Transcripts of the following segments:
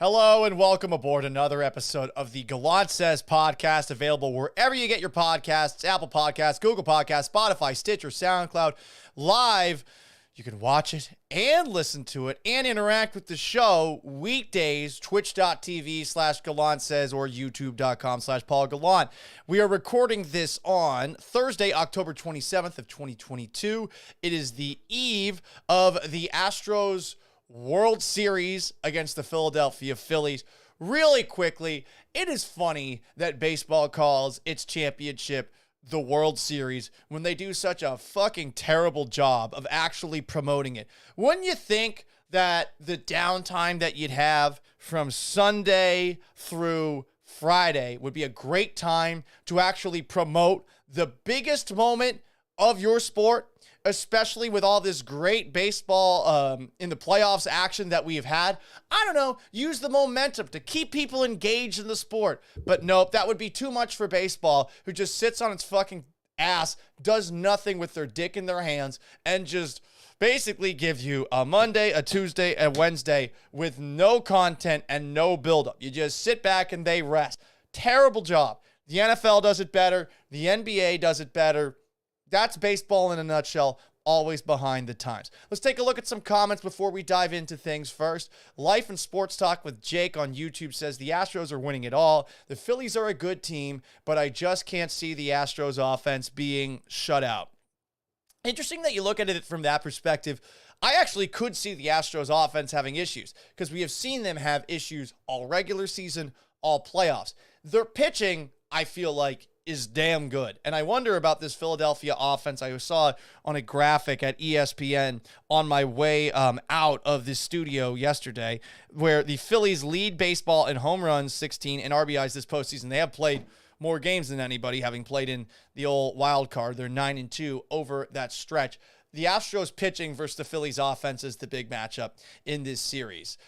Hello and welcome aboard another episode of the Gallant Says podcast, available wherever you get your podcasts, Apple Podcasts, Google Podcasts, Spotify, Stitcher, SoundCloud, live. You can watch it and listen to it and interact with the show weekdays, twitch.tv/Gallant Says or youtube.com/Paul Gallant. We are recording this on Thursday, October 27th of 2022. It is the eve of the Astros World Series against the Philadelphia Phillies. Really quickly, it is funny that baseball calls its championship the World Series when they do such a fucking terrible job of actually promoting it. Wouldn't you think that the downtime that you'd have from Sunday through Friday would be a great time to actually promote the biggest moment of your sport, especially with all this great baseball in the playoffs action that we have had? I don't know, use the momentum to keep people engaged in the sport. But nope, that would be too much for baseball, who just sits on its fucking ass, does nothing with their dick in their hands, and just basically gives you a Monday, a Tuesday, a Wednesday with no content and no buildup. You just sit back and they rest. Terrible job. The NFL does it better. The NBA does it better. That's baseball in a nutshell, always behind the times. Let's take a look at some comments before we dive into things first. Life and Sports Talk with Jake on YouTube says, the Astros are winning it all. The Phillies are a good team, but I just can't see the Astros offense being shut out. Interesting that you look at it from that perspective. I actually could see the Astros offense having issues because we have seen them have issues all regular season, all playoffs. Their pitching, I feel like, is damn good. And I wonder about this Philadelphia offense. I saw on a graphic at ESPN on my way out of the studio yesterday, where the Phillies lead baseball in home runs, 16, and RBIs this postseason. They have played more games than anybody, having played in the old wild card. They're 9-2 over that stretch. The Astros pitching versus the Phillies offense is the big matchup in this series.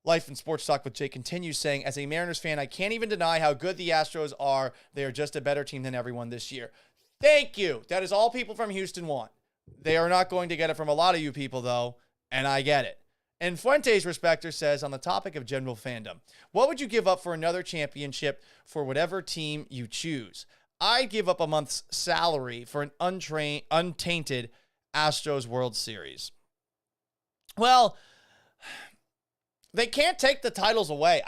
Life and Sports Talk with Jay continues saying, as a Mariners fan, I can't even deny how good the Astros are. They are just a better team than everyone this year. Thank you. That is all people from Houston want. They are not going to get it from a lot of you people, though, and I get it. And Fuentes Respecter says, on the topic of general fandom, what would you give up for another championship for whatever team you choose? I'd give up a month's salary for an untainted Astros World Series. Well, they can't take the titles away.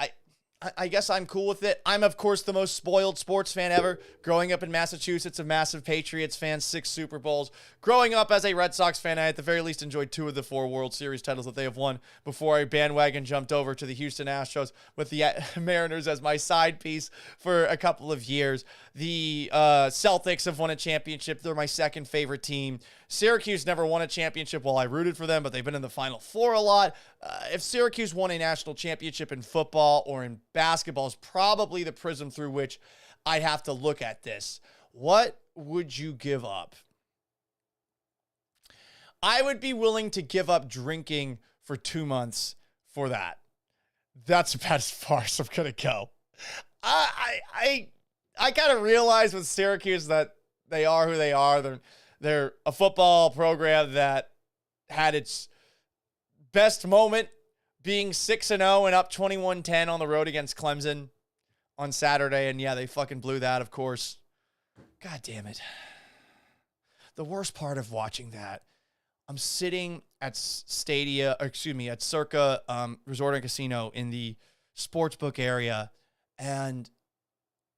I guess I'm cool with it. I'm, of course, the most spoiled sports fan ever. Growing up in Massachusetts, a massive Patriots fan, 6 Super Bowls. Growing up as a Red Sox fan, I at the very least enjoyed 2 of the 4 World Series titles that they have won before I bandwagon jumped over to the Houston Astros with the Mariners as my side piece for a couple of years. The Celtics have won a championship. They're my second favorite team. Syracuse never won a championship while I rooted for them, but they've been in the Final Four a lot. If Syracuse won a national championship in football or in basketball, is probably the prism through which I'd have to look at this. What would you give up? I would be willing to give up drinking for 2 months for that. That's about as far as I'm going to go. I kind of realize with Syracuse that they are who they are. They're a football program that had its best moment being 6-0 and up 21-10 on the road against Clemson on Saturday. And yeah, they fucking blew that, of course. God damn it. The worst part of watching that, I'm sitting at at Circa Resort and Casino in the sportsbook area, and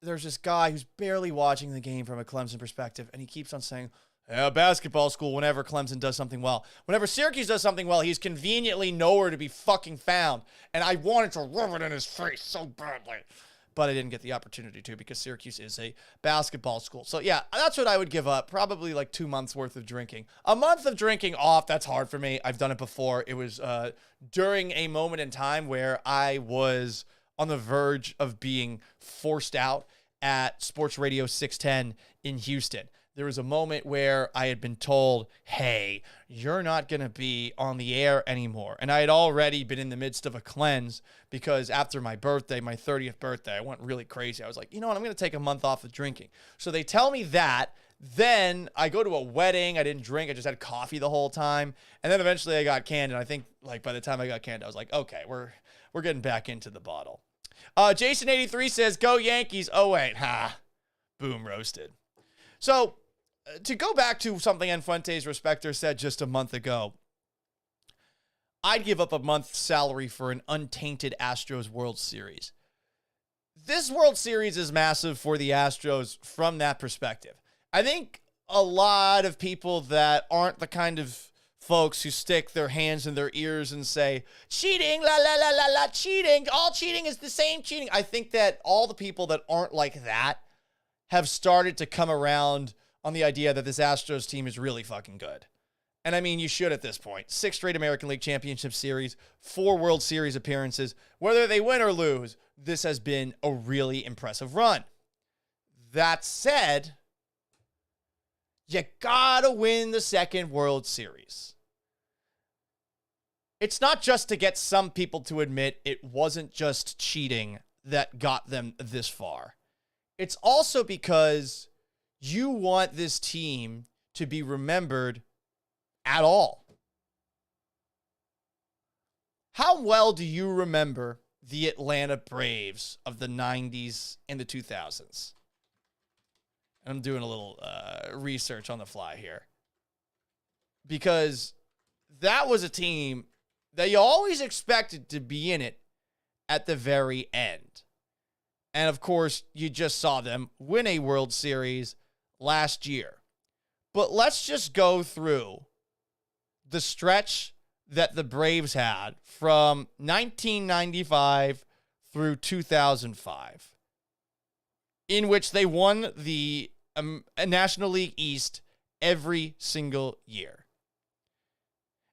there's this guy who's barely watching the game from a Clemson perspective, and he keeps on saying, basketball school whenever Clemson does something well. Whenever Syracuse does something well, he's conveniently nowhere to be fucking found. And I wanted to rub it in his face so badly. But I didn't get the opportunity to because Syracuse is a basketball school. So yeah, that's what I would give up. Probably like 2 months worth of drinking. A month of drinking off, that's hard for me. I've done it before. It was during a moment in time where I was on the verge of being forced out at Sports Radio 610 in Houston. There was a moment where I had been told, hey, you're not going to be on the air anymore. And I had already been in the midst of a cleanse because after my birthday, my 30th birthday, I went really crazy. I was like, you know what? I'm going to take a month off of drinking. So they tell me that. Then I go to a wedding. I didn't drink. I just had coffee the whole time. And then eventually I got canned. And I think like by the time I got canned, I was like, okay, we're We're getting back into the bottle. Jason83 says, go Yankees. Oh, wait. Ha. Boom, roasted. So, to go back to something Enfuentes Respecter said just a month ago, I'd give up a month's salary for an untainted Astros World Series. This World Series is massive for the Astros from that perspective. I think a lot of people that aren't the kind of folks who stick their hands in their ears and say, cheating, la, la, la, la, la, cheating. All cheating is the same cheating. I think that all the people that aren't like that have started to come around on the idea that this Astros team is really fucking good. And I mean, you should at this point. 6 straight American League Championship Series, 4 World Series appearances. Whether they win or lose, this has been a really impressive run. That said, you gotta win the second World Series. It's not just to get some people to admit it wasn't just cheating that got them this far. It's also because you want this team to be remembered at all. How well do you remember the Atlanta Braves of the 90s and the 2000s? I'm doing a little research on the fly here. Because that was a team that you always expected to be in it at the very end. And of course, you just saw them win a World Series last year. But let's just go through the stretch that the Braves had from 1995 through 2005, in which they won the National League East every single year.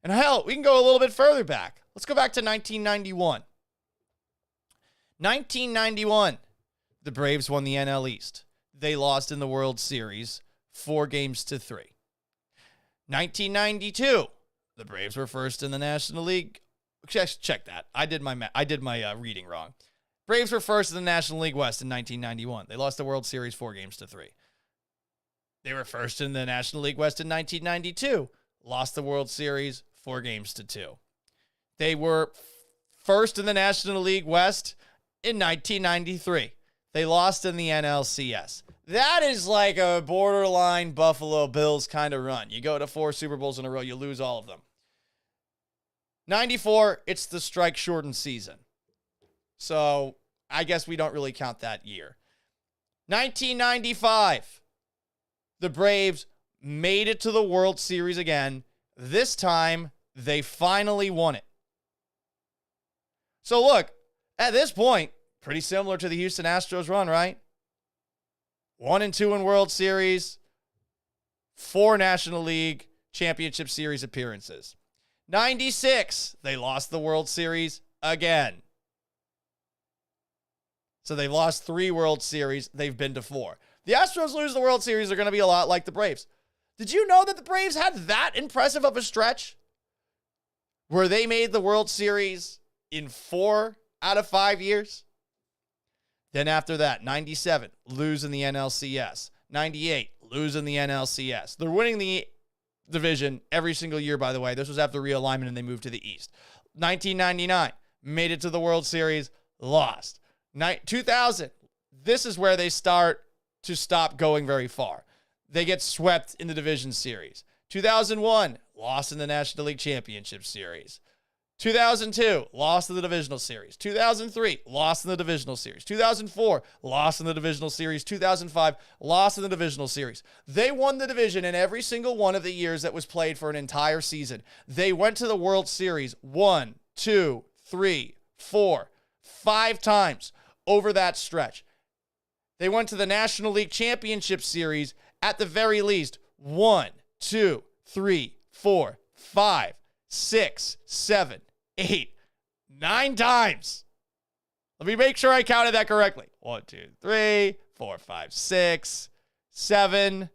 And hell, we can go a little bit further back. Let's go back to 1991. 1991, the Braves won the NL East. They lost in the World Series 4-3. 1992, the Braves were first in the National League. Check that. I did my reading wrong. Braves were first in the National League West in 1991. They lost the World Series 4-3. They were first in the National League West in 1992. Lost the World Series 4-2. They were first in the National League West in 1993. They lost in the NLCS. That is like a borderline Buffalo Bills kind of run. You go to 4 Super Bowls in a row, you lose all of them. 94, it's the strike-shortened season. So I guess we don't really count that year. 1995, the Braves made it to the World Series again. This time, they finally won it. So look, at this point, pretty similar to the Houston Astros run, right? 1-2 in World Series, 4 National League Championship Series appearances. 96, they lost the World Series again. So they've lost 3 World Series. They've been to 4. The Astros lose the World Series are going to be a lot like the Braves. Did you know that the Braves had that impressive of a stretch where they made the World Series in 4 out of 5 years? Then after that, 97, lose in the NLCS. 98, lose in the NLCS. They're winning the division every single year, by the way. This was after realignment and they moved to the East. 1999, made it to the World Series, lost. 2000, this is where they start to stop going very far. They get swept in the division series. 2001, lost in the National League Championship Series. 2002, lost in the divisional series. 2003, lost in the divisional series. 2004, lost in the divisional series. 2005, lost in the divisional series. They won the division in every single one of the years that was played for an entire season. They went to the World Series 1, 2, 3, 4, 5 times over that stretch. They went to the National League Championship Series at the very least 1, 2, 3, 4, 5, 6, 7, 8, 9 times. Let me make sure I counted that correctly. 1, 2, 3, 4, 5, 6, 7,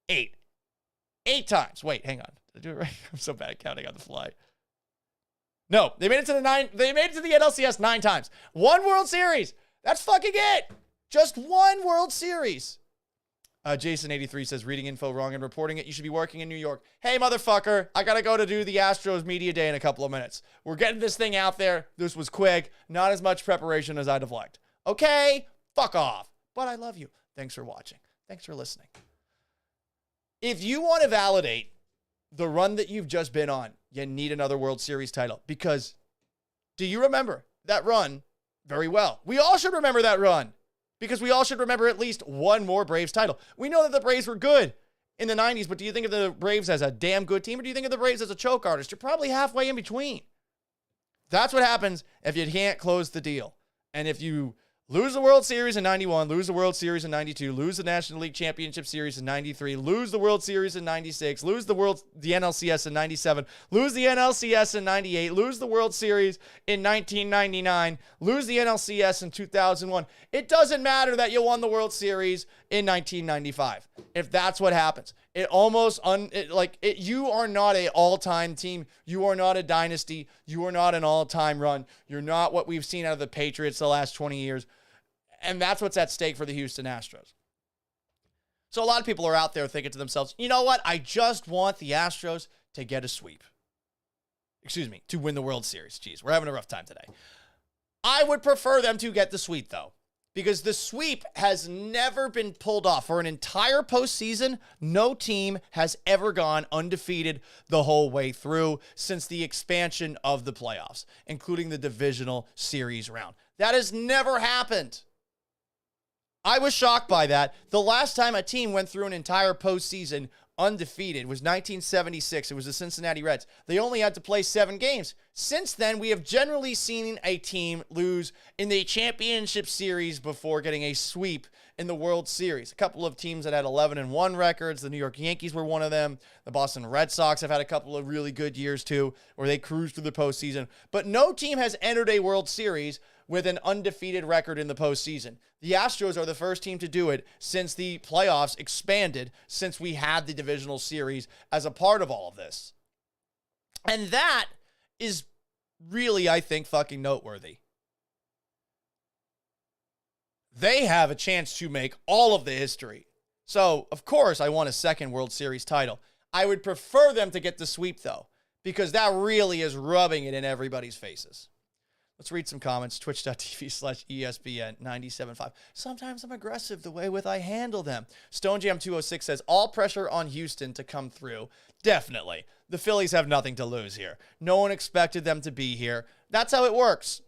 8. 8 times. Wait, hang on. Did I do it right? I'm so bad at counting on the fly. No, they made it to the NLCS 9 times. 1 World Series. That's fucking it. Just 1 World Series. Jason83 says, reading info wrong and reporting it. You should be working in New York. Hey, motherfucker, I got to go to do the Astros media day in a couple of minutes. We're getting this thing out there. This was quick. Not as much preparation as I'd have liked. Okay, fuck off. But I love you. Thanks for watching. Thanks for listening. If you want to validate the run that you've just been on, you need another World Series title. Because do you remember that run very well? We all should remember that run. Because we all should remember at least one more Braves title. We know that the Braves were good in the 90s, but do you think of the Braves as a damn good team, or do you think of the Braves as a choke artist? You're probably halfway in between. That's what happens if you can't close the deal. And if you lose the World Series in 91, lose the World Series in 92, lose the National League Championship Series in 93, lose the World Series in 96, lose the NLCS in 97, lose the NLCS in 98, lose the World Series in 1999, lose the NLCS in 2001. It doesn't matter that you won the World Series in 1995. If that's what happens, you are not an all-time team. You are not a dynasty. You are not an all-time run. You're not what we've seen out of the Patriots the last 20 years. And that's what's at stake for the Houston Astros. So a lot of people are out there thinking to themselves, you know what? I just want the Astros to get a sweep. To win the World Series. Jeez, we're having a rough time today. I would prefer them to get the sweep, though, because the sweep has never been pulled off. For an entire postseason, no team has ever gone undefeated the whole way through since the expansion of the playoffs, including the divisional series round. That has never happened. I was shocked by that. The last time a team went through an entire postseason undefeated was 1976. It was the Cincinnati Reds. They only had to play 7 games. Since then, we have generally seen a team lose in the championship series before getting a sweep in the World Series. A couple of teams that had 11-1 records. The New York Yankees were one of them. The Boston Red Sox have had a couple of really good years too, where they cruised through the postseason. But no team has entered a World Series with an undefeated record in the postseason. The Astros are the first team to do it since the playoffs expanded, since we had the divisional series as a part of all of this. And that is really, I think, fucking noteworthy. They have a chance to make all of the history. So, of course, I want a second World Series title. I would prefer them to get the sweep, though, because that really is rubbing it in everybody's faces. Let's read some comments. Twitch.tv/ESPN975. Sometimes I'm aggressive the way I handle them. StoneJam206 says, all pressure on Houston to come through. Definitely. The Phillies have nothing to lose here. No one expected them to be here. That's how it works.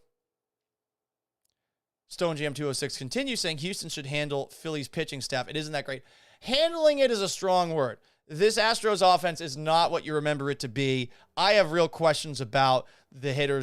StoneJam206 continues saying Houston should handle Phillies pitching staff. It isn't that great. Handling it is a strong word. This Astros offense is not what you remember it to be. I have real questions about the hitters